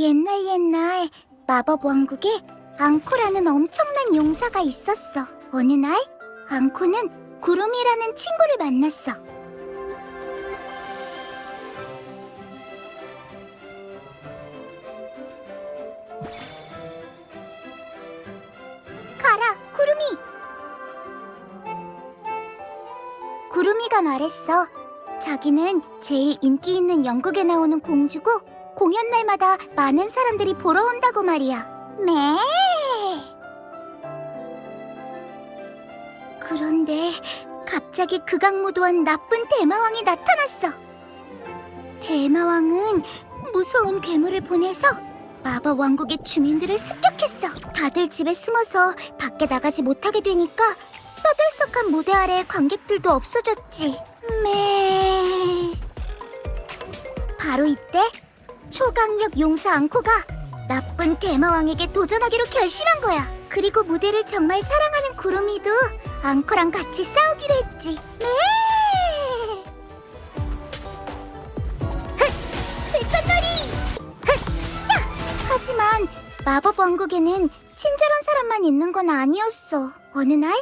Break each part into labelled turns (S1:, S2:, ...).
S1: 옛날 마법 왕국에 앙코라는 엄청난 용사가 있었어. 어느 날 앙코는 구름이라는 친구를 만났어. 가라, 구름이! 구름이가 말했어. 자기는 제일 인기 있는 연극에 나오는 공주고 공연 날마다 많은 사람들이 보러 온다고 말이야. 네. 그런데 갑자기 극악무도한 나쁜 대마왕이 나타났어. 대마왕은 무서운 괴물을 보내서 마법 왕국의 주민들을 습격했어. 다들 집에 숨어서 밖에 나가지 못하게 되니까 떠들썩한 무대 아래 관객들도 없어졌지. 바로 이때 초강력 용사 앙코가 나쁜 대마왕에게 도전하기로 결심한 거야. 그리고 무대를 정말 사랑하는 구름이도 앙코랑 같이 싸우기로 했지. 불꽃놀이! 하지만 마법 왕국에는 친절한 사람만 있는 건 아니었어. 어느 날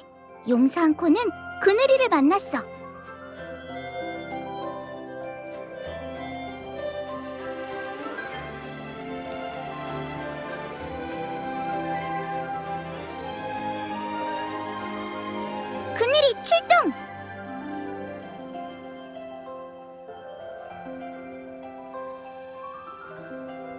S1: 용사 앙코는 그늘이를 만났어. 그늘이 출동!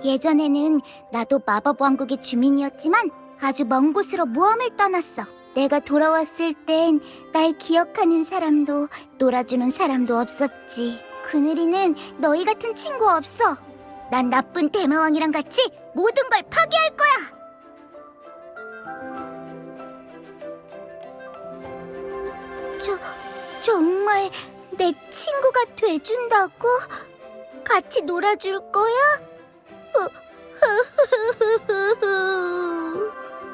S1: 예전에는 나도 마법 왕국의 주민이었지만 아주 먼 곳으로 모험을 떠났어. 내가 돌아왔을 땐 날 기억하는 사람도 놀아주는 사람도 없었지. 그늘이는 너희 같은 친구 없어. 난 나쁜 대마왕이랑 같이 모든 걸 파괴할 거야. 정말 내 친구가 돼준다고? 같이 놀아줄 거야?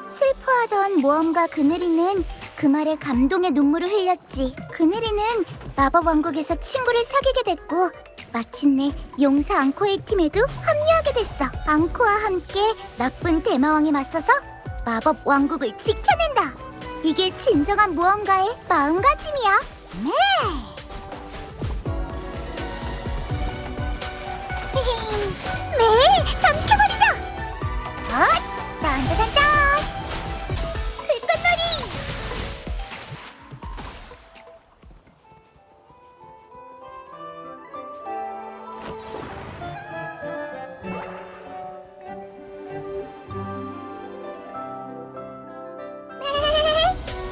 S1: 슬퍼하던 모험가 그늘이는 그 말에 감동의 눈물을 흘렸지. 그늘이는 마법 왕국에서 친구를 사귀게 됐고 마침내 용사 앙코의 팀에도 합류하게 됐어. 앙코와 함께 나쁜 대마왕에 맞서서 마법 왕국을 지켜낸다. 이게 진정한 모험가의 마음가짐이야. 네. 삼켜버리자. 딴따단딴. 불꽃놀이.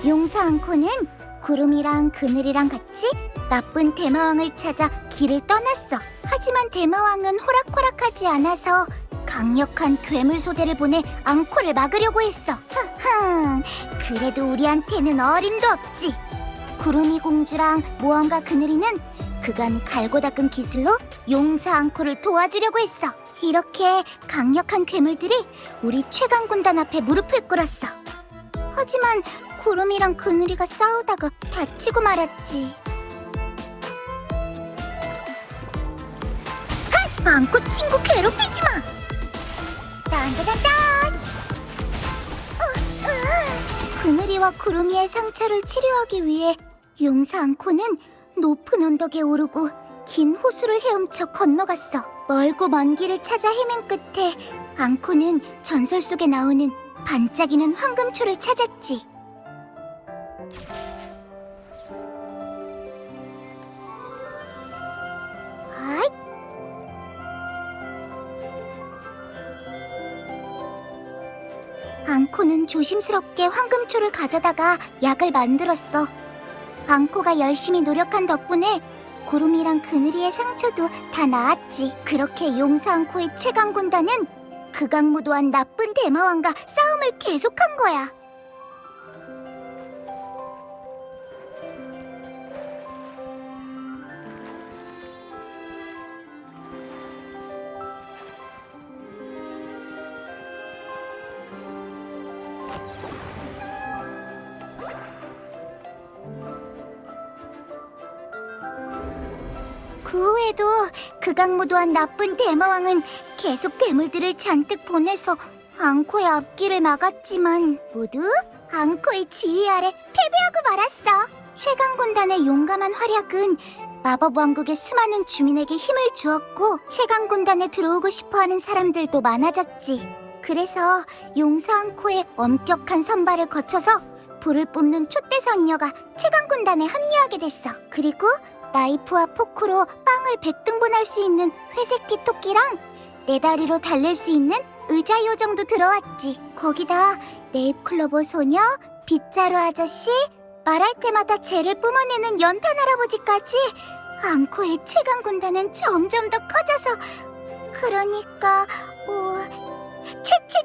S1: 용사 앙코는 구름이랑 그늘이랑 같이 나쁜 대마왕을 찾아 길을 떠났어. 하지만 대마왕은 호락호락하지 않아서 강력한 괴물 소대를 보내 앙코를 막으려고 했어. 그래도 우리한테는 어림도 없지. 구름이 공주랑 모험가 그늘이는 그간 갈고 닦은 기술로 용사 앙코를 도와주려고 했어. 이렇게 강력한 괴물들이 우리 최강 군단 앞에 무릎을 꿇었어. 하지만 구름이랑 그늘이가 싸우다가 다치고 말았지. 앙코 친구 괴롭히지 마! 딴따단딴! 그늘이와 구름이의 상처를 치료하기 위해 용사 앙코는 높은 언덕에 오르고 긴 호수를 헤엄쳐 건너갔어. 멀고 먼 길을 찾아 헤맨 끝에 앙코는 전설 속에 나오는 반짝이는 황금초를 찾았지. 앙코는 조심스럽게 황금초를 가져다가 약을 만들었어. 앙코가 열심히 노력한 덕분에 구름이랑 그늘이의 상처도 다 나았지. 그렇게 용사 앙코의 최강 군단은 극악무도한 나쁜 대마왕과 싸움을 계속한 거야. 그 후에도 극악무도한 나쁜 대마왕은 계속 괴물들을 잔뜩 보내서 앙코의 앞길을 막았지만 모두 앙코의 지휘 아래 패배하고 말았어. 최강군단의 용감한 활약은 마법왕국의 수많은 주민에게 힘을 주었고 최강군단에 들어오고 싶어하는 사람들도 많아졌지. 그래서 용사 앙코의 엄격한 선발을 거쳐서 불을 뿜는 촛대선녀가 최강군단에 합류하게 됐어. 그리고 나이프와 포크로 빵을 100등분할 수 있는 회색기 토끼랑 네 다리로 달릴 수 있는 의자 요정도 들어왔지. 거기다 네잎클로버 소녀, 빗자루 아저씨, 말할 때마다 죄를 뿜어내는 연탄 할아버지까지 앙코의 최강군단은 점점 더 커져서 그러니까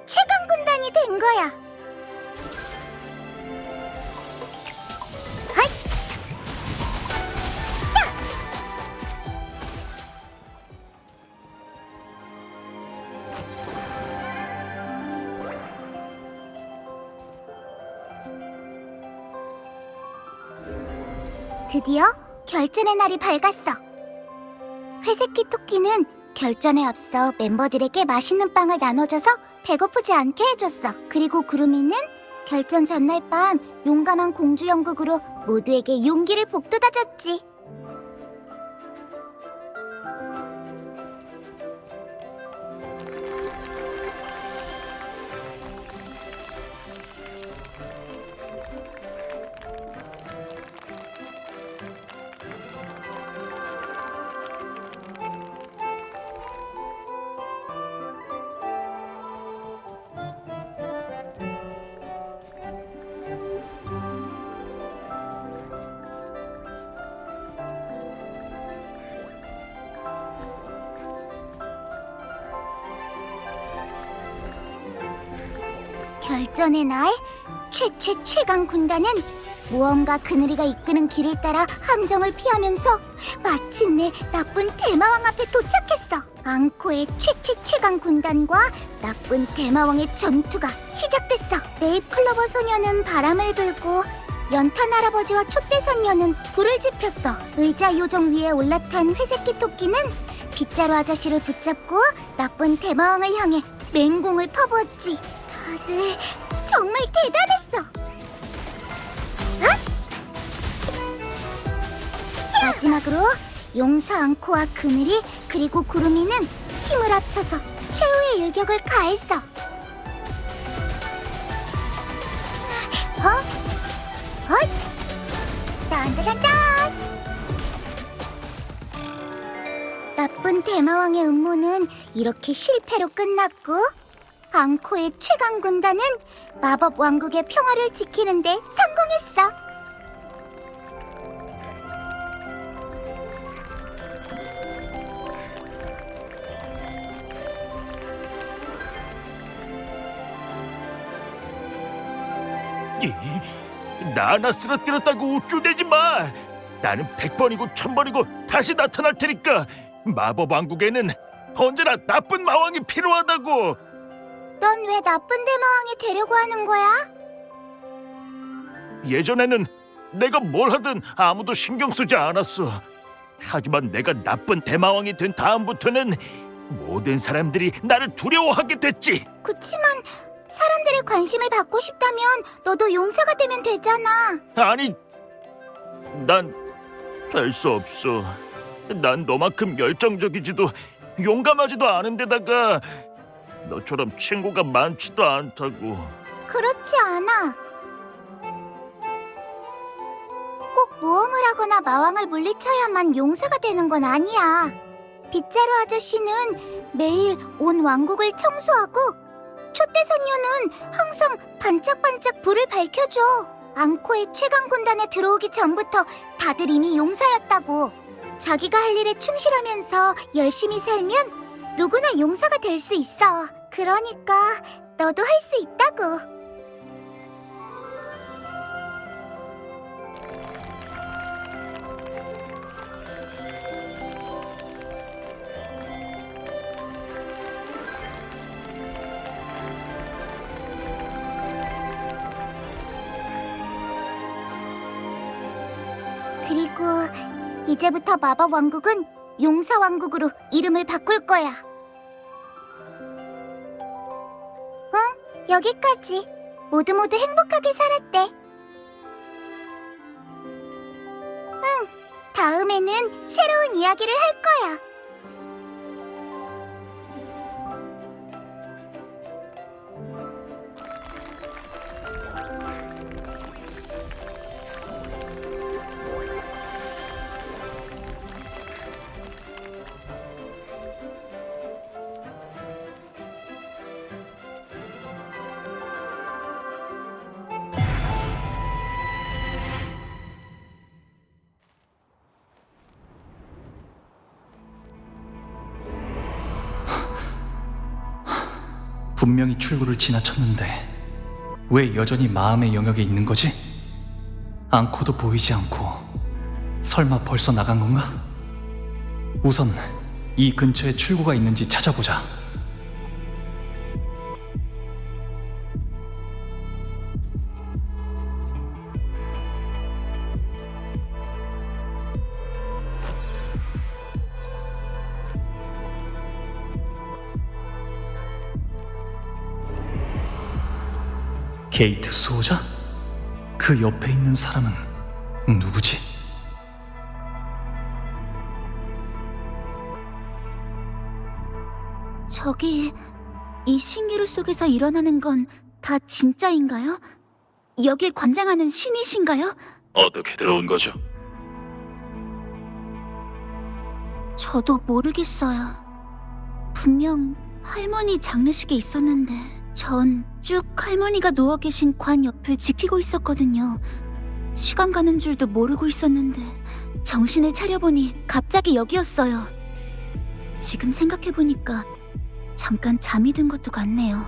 S1: 최강군단이 된 거야. 하이! 드디어 결전의 날이 밝았어. 회색기 토끼는 결전에 앞서 멤버들에게 맛있는 빵을 나눠줘서 배고프지 않게 해줬어. 그리고 구름이는 결전 전날 밤 용감한 공주 연극으로 모두에게 용기를 북돋아줬지. 결전의 날, 최강 군단은 모험가 그늘이가 이끄는 길을 따라 함정을 피하면서 마침내 나쁜 대마왕 앞에 도착했어. 앙코의 최강 군단과 나쁜 대마왕의 전투가 시작됐어. 네잎클로버 소녀는 바람을 불고 연탄 할아버지와 촛대선녀는 불을 지폈어. 의자 요정 위에 올라탄 회색기 토끼는 빗자루 아저씨를 붙잡고 나쁜 대마왕을 향해 맹공을 퍼부었지. 다들 정말 대단했어. 마지막으로 용사 앙코와 그늘이 그리고 구름이는 힘을 합쳐서 최후의 일격을 가했어. 딴따단딴! 나쁜 대마왕의 음모는 이렇게 실패로 끝났고 앙코의 최강 군단은 마법 왕국의 평화를 지키는데 성공했어.
S2: 나 하나 쓰러뜨렸다고 우쭐대지 마. 나는 100번이고 1000번이고 다시 나타날 테니까. 마법 왕국에는 언제나 나쁜 마왕이 필요하다고.
S1: 넌 왜 나쁜 대마왕이 되려고 하는 거야?
S2: 예전에는 내가 뭘 하든 아무도 신경 쓰지 않았어. 하지만 내가 나쁜 대마왕이 된 다음부터는 모든 사람들이 나를 두려워하게 됐지.
S1: 그치만 사람들의 관심을 받고 싶다면 너도 용사가 되면 되잖아.
S2: 아니, 난 될 수 없어. 난 너만큼 열정적이지도 용감하지도 않은 데다가 너처럼 친구가 많지도 않다고.
S1: 그렇지 않아. 꼭 모험을 하거나 마왕을 물리쳐야만 용사가 되는 건 아니야. 빗자루 아저씨는 매일 온 왕국을 청소하고 촛대선녀는 항상 반짝반짝 불을 밝혀줘. 앙코의 최강 군단에 들어오기 전부터 다들 이미 용사였다고. 자기가 할 일에 충실하면서 열심히 살면 누구나 용사가 될 수 있어. 그러니까 너도 할 수 있다고. 그리고 이제부터 마법 왕국은 용사왕국으로 이름을 바꿀 거야. 응, 여기까지. 모두 행복하게 살았대. 응, 다음에는 새로운 이야기를 할 거야.
S3: 분명히 출구를 지나쳤는데 왜 여전히 마음의 영역에 있는 거지? 앙코도 보이지 않고 설마 벌써 나간 건가? 우선 이 근처에 출구가 있는지 찾아보자. 게이트 수호자? 그 옆에 있는 사람은 누구지?
S1: 저기, 이 신기루 속에서 일어나는 건 다 진짜인가요? 여길 관장하는 신이신가요?
S4: 어떻게 들어온 거죠?
S1: 저도 모르겠어요. 분명 할머니 장례식에 있었는데 전 쭉 할머니가 누워 계신 관 옆을 지키고 있었거든요. 시간 가는 줄도 모르고 있었는데 정신을 차려보니 갑자기 여기였어요. 지금 생각해보니까 잠깐 잠이 든 것도 같네요.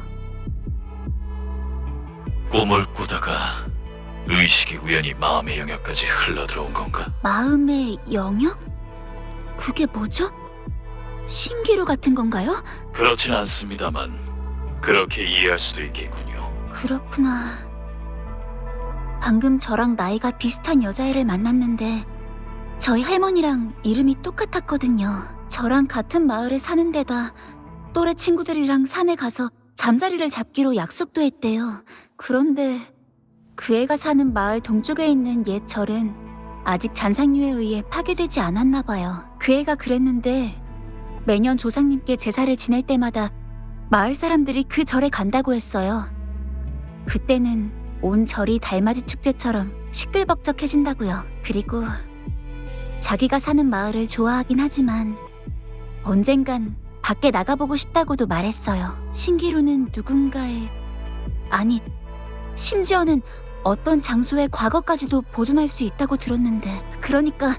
S4: 꿈을 꾸다가 의식이 우연히 마음의 영역까지 흘러들어온 건가?
S1: 마음의 영역? 그게 뭐죠? 신기루 같은 건가요?
S4: 그렇진 않습니다만 그렇게 이해할 수도 있겠군요.
S1: 그렇구나. 방금 저랑 나이가 비슷한 여자애를 만났는데 저희 할머니랑 이름이 똑같았거든요. 저랑 같은 마을에 사는 데다 또래 친구들이랑 산에 가서 잠자리를 잡기로 약속도 했대요. 그런데 그 애가 사는 마을 동쪽에 있는 옛 절은 아직 잔상류에 의해 파괴되지 않았나 봐요. 그 애가 그랬는데 매년 조상님께 제사를 지낼 때마다 마을 사람들이 그 절에 간다고 했어요. 그때는 온 절이 달맞이 축제처럼 시끌벅적해진다고요. 그리고 자기가 사는 마을을 좋아하긴 하지만 언젠간 밖에 나가보고 싶다고도 말했어요. 신기루는 누군가의, 아니, 심지어는 어떤 장소의 과거까지도 보존할 수 있다고 들었는데, 그러니까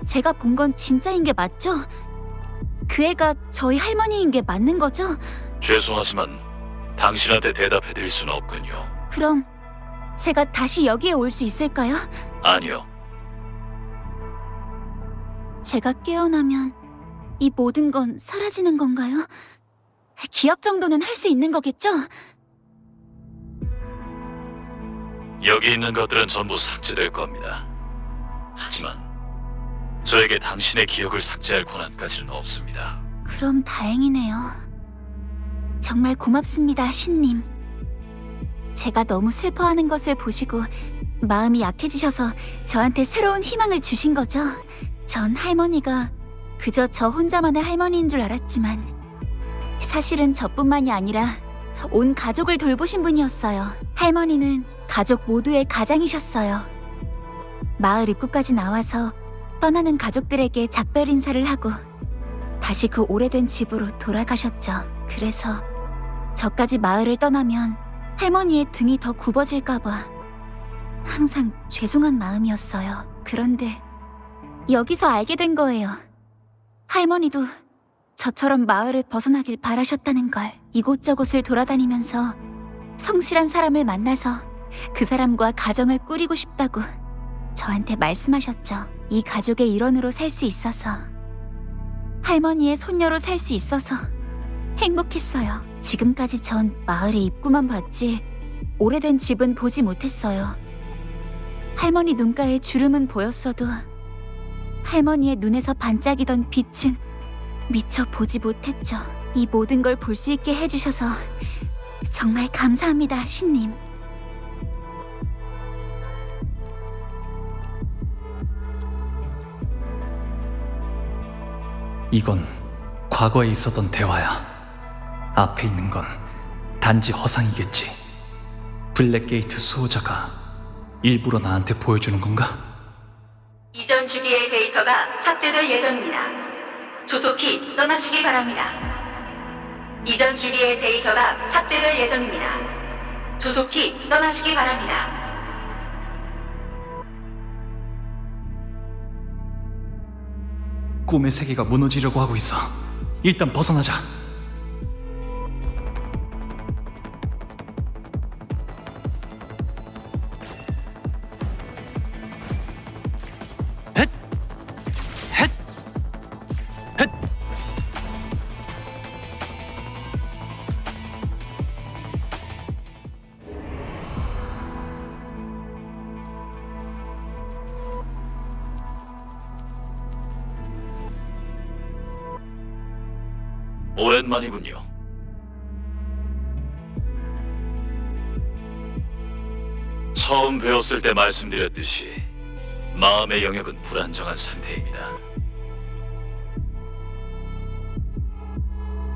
S1: 제가 본 건 진짜인 게 맞죠? 그 애가 저희 할머니인 게 맞는 거죠?
S4: 죄송하지만 당신한테 대답해드릴 수는 없군요.
S1: 그럼 제가 다시 여기에 올 수 있을까요?
S4: 아니요.
S1: 제가 깨어나면 이 모든 건 사라지는 건가요? 기억 정도는 할 수 있는 거겠죠?
S4: 여기 있는 것들은 전부 삭제될 겁니다. 하지만 저에게 당신의 기억을 삭제할 권한까지는 없습니다.
S1: 그럼 다행이네요. 정말 고맙습니다, 신님. 제가 너무 슬퍼하는 것을 보시고 마음이 약해지셔서 저한테 새로운 희망을 주신 거죠. 전 할머니가 그저 저 혼자만의 할머니인 줄 알았지만 사실은 저뿐만이 아니라 온 가족을 돌보신 분이었어요. 할머니는 가족 모두의 가장이셨어요. 마을 입구까지 나와서 떠나는 가족들에게 작별 인사를 하고 다시 그 오래된 집으로 돌아가셨죠. 그래서 저까지 마을을 떠나면 할머니의 등이 더 굽어질까봐 항상 죄송한 마음이었어요. 그런데 여기서 알게 된 거예요. 할머니도 저처럼 마을을 벗어나길 바라셨다는 걸. 이곳저곳을 돌아다니면서 성실한 사람을 만나서 그 사람과 가정을 꾸리고 싶다고 저한테 말씀하셨죠. 이 가족의 일원으로 살 수 있어서, 할머니의 손녀로 살 수 있어서 행복했어요. 지금까지 전 마을의 입구만 봤지 오래된 집은 보지 못했어요. 할머니 눈가에 주름은 보였어도
S5: 할머니의 눈에서 반짝이던 빛은 미처 보지 못했죠. 이 모든 걸 볼 수 있게 해주셔서 정말 감사합니다, 신님.
S3: 이건 과거에 있었던 대화야. 앞에 있는 건 단지 허상이겠지. 블랙게이트 수호자가 일부러 나한테 보여주는 건가?
S6: 이전 주기의 데이터가 삭제될 예정입니다. 조속히 떠나시기 바랍니다. 이전 주기의 데이터가 삭제될 예정입니다. 조속히 떠나시기 바랍니다.
S3: 꿈의 세계가 무너지려고 하고 있어. 일단 벗어나자.
S4: 오랜만이군요. 처음 배웠을 때 말씀드렸듯이 마음의 영역은 불안정한 상태입니다.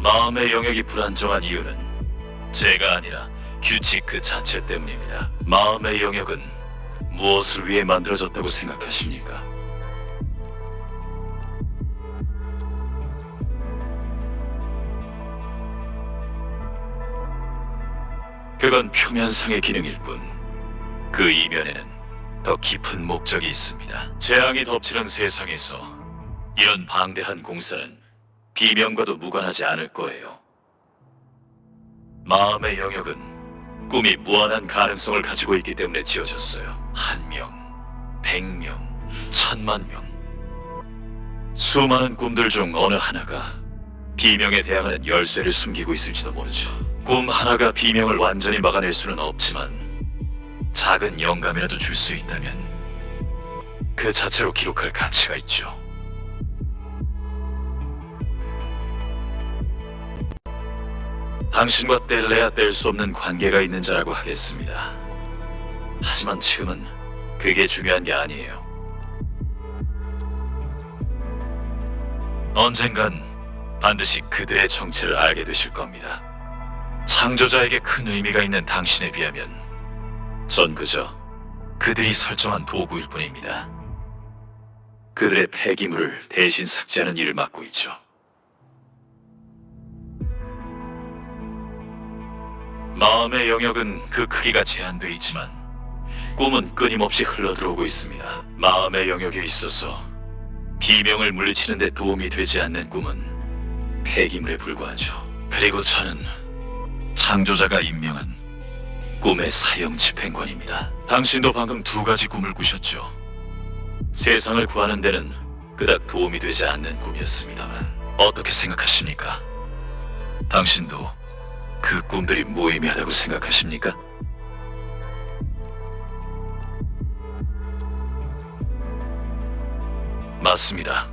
S4: 마음의 영역이 불안정한 이유는 제가 아니라 규칙 그 자체 때문입니다. 마음의 영역은 무엇을 위해 만들어졌다고 생각하십니까? 그건 표면상의 기능일 뿐, 그 이면에는 더 깊은 목적이 있습니다. 재앙이 덮치는 세상에서 이런 방대한 공사는 비명과도 무관하지 않을 거예요. 마음의 영역은 꿈이 무한한 가능성을 가지고 있기 때문에 지어졌어요. 1명, 100명, 1000만 명. 수많은 꿈들 중 어느 하나가 비명에 대항하는 열쇠를 숨기고 있을지도 모르죠. 꿈 하나가 비명을 완전히 막아낼 수는 없지만 작은 영감이라도 줄 수 있다면 그 자체로 기록할 가치가 있죠. 당신과 뗄래야 뗄 수 없는 관계가 있는 자라고 하겠습니다. 하지만 지금은 그게 중요한 게 아니에요. 언젠간 반드시 그들의 정체를 알게 되실 겁니다. 창조자에게 큰 의미가 있는 당신에 비하면 전 그저 그들이 설정한 도구일 뿐입니다. 그들의 폐기물을 대신 삭제하는 일을 맡고 있죠. 마음의 영역은 그 크기가 제한돼 있지만 꿈은 끊임없이 흘러들어오고 있습니다. 마음의 영역에 있어서 비명을 물리치는 데 도움이 되지 않는 꿈은 폐기물에 불과하죠. 그리고 저는 창조자가 임명한 꿈의 사형 집행관입니다. 당신도 방금 2가지 꿈을 꾸셨죠. 세상을 구하는 데는 그닥 도움이 되지 않는 꿈이었습니다만 어떻게 생각하십니까? 당신도 그 꿈들이 무의미하다고 생각하십니까? 맞습니다.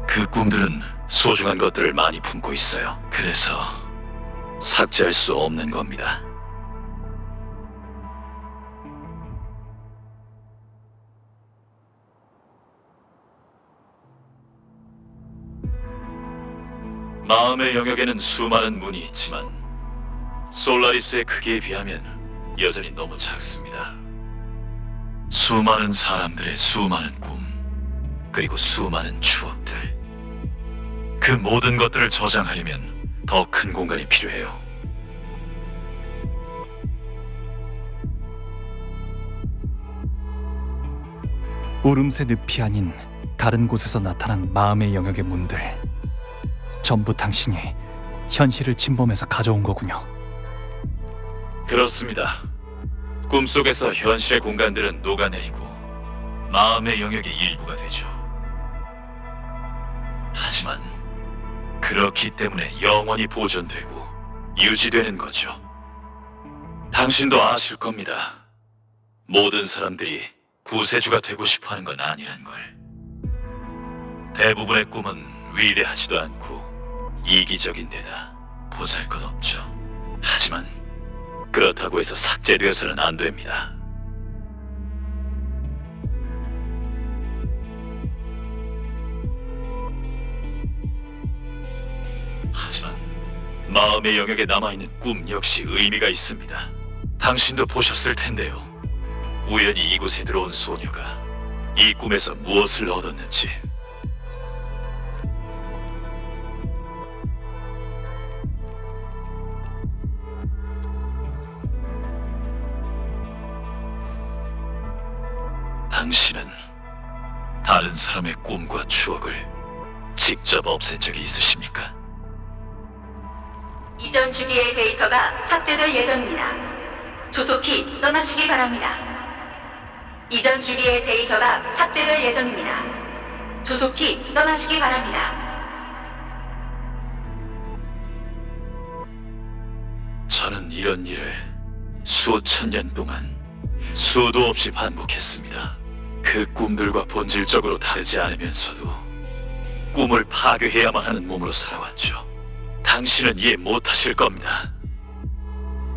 S4: 그 꿈들은 소중한 것들을 많이 품고 있어요. 그래서 삭제할 수 없는 겁니다. 마음의 영역에는 수많은 문이 있지만 솔라리스의 크기에 비하면 여전히 너무 작습니다. 수많은 사람들의 수많은 꿈, 그리고 수많은 추억들, 그 모든 것들을 저장하려면 더 큰 공간이 필요해요.
S3: 울음새 늪이 아닌 다른 곳에서 나타난 마음의 영역의 문들, 전부 당신이 현실을 침범해서 가져온 거군요.
S4: 그렇습니다. 꿈속에서 현실의 공간들은 녹아내리고 마음의 영역의 일부가 되죠. 하지만 그렇기 때문에 영원히 보존되고 유지되는 거죠. 당신도 아실 겁니다. 모든 사람들이 구세주가 되고 싶어 하는 건 아니란 걸. 대부분의 꿈은 위대하지도 않고 이기적인 데다 보잘것없죠. 하지만 그렇다고 해서 삭제되어서는 안 됩니다. 하지만 마음의 영역에 남아있는 꿈 역시 의미가 있습니다. 당신도 보셨을 텐데요. 우연히 이곳에 들어온 소녀가 이 꿈에서 무엇을 얻었는지. 당신은 다른 사람의 꿈과 추억을 직접 없앤 적이 있으십니까?
S6: 이전 주기의 데이터가 삭제될 예정입니다. 조속히 떠나시기 바랍니다. 이전 주기의 데이터가 삭제될 예정입니다. 조속히 떠나시기 바랍니다.
S4: 저는 이런 일을 수천 년 동안 수도 없이 반복했습니다. 그 꿈들과 본질적으로 다르지 않으면서도 꿈을 파괴해야만 하는 몸으로 살아왔죠. 당신은 이해 못하실 겁니다.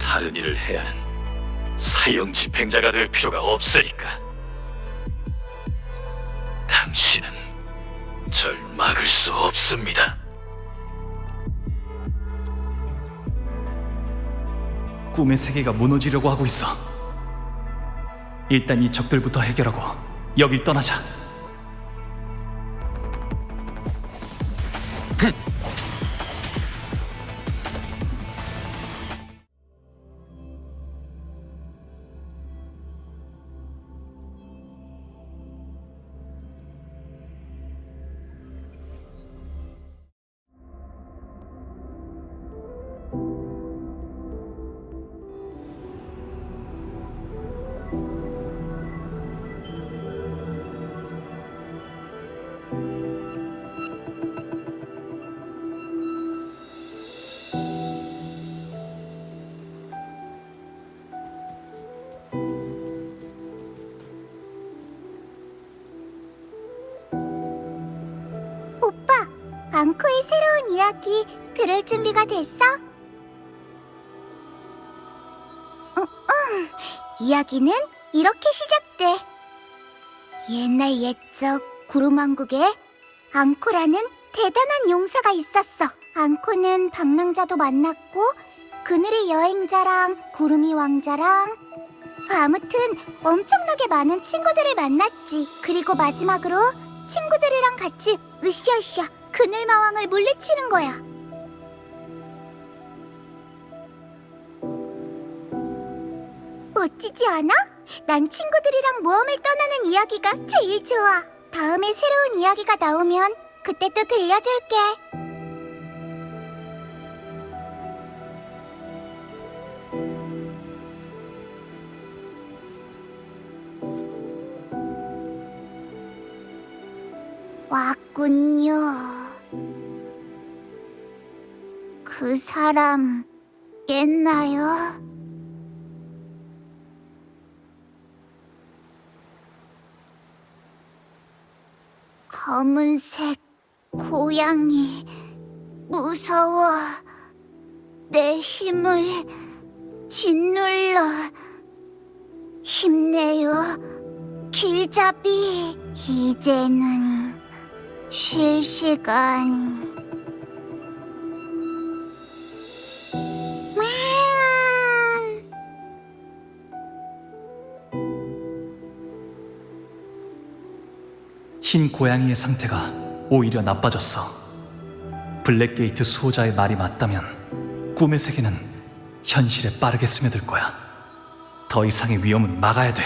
S4: 다른 일을 해야 하는 사형 집행자가 될 필요가 없으니까. 당신은 절 막을 수 없습니다.
S3: 꿈의 세계가 무너지려고 하고 있어. 일단 이 적들부터 해결하고 여길 떠나자.
S1: 오빠, 앙코의 새로운 이야기 들을 준비가 됐어? 이야기는 이렇게 시작돼. 옛날 옛적 구름왕국에 앙코라는 대단한 용사가 있었어. 앙코는 방랑자도 만났고 그늘의 여행자랑 구름이 왕자랑 아무튼 엄청나게 많은 친구들을 만났지. 그리고 마지막으로 친구들이랑 같이 으쌰으쌰 그늘마왕을 물리치는 거야. 멋지지 않아? 난 친구들이랑 모험을 떠나는 이야기가 제일 좋아. 다음에 새로운 이야기가 나오면 그때 또 들려줄게. 왔군요. 그 사람 깼나요? 검은색 고양이 무서워. 내 힘을 짓눌러. 힘내요, 길잡이. 이제는 쉴 시간.
S3: 흰 고양이의 상태가 오히려 나빠졌어. 블랙게이트 수호자의 말이 맞다면 꿈의 세계는 현실에 빠르게 스며들 거야. 더 이상의 위험은 막아야 돼.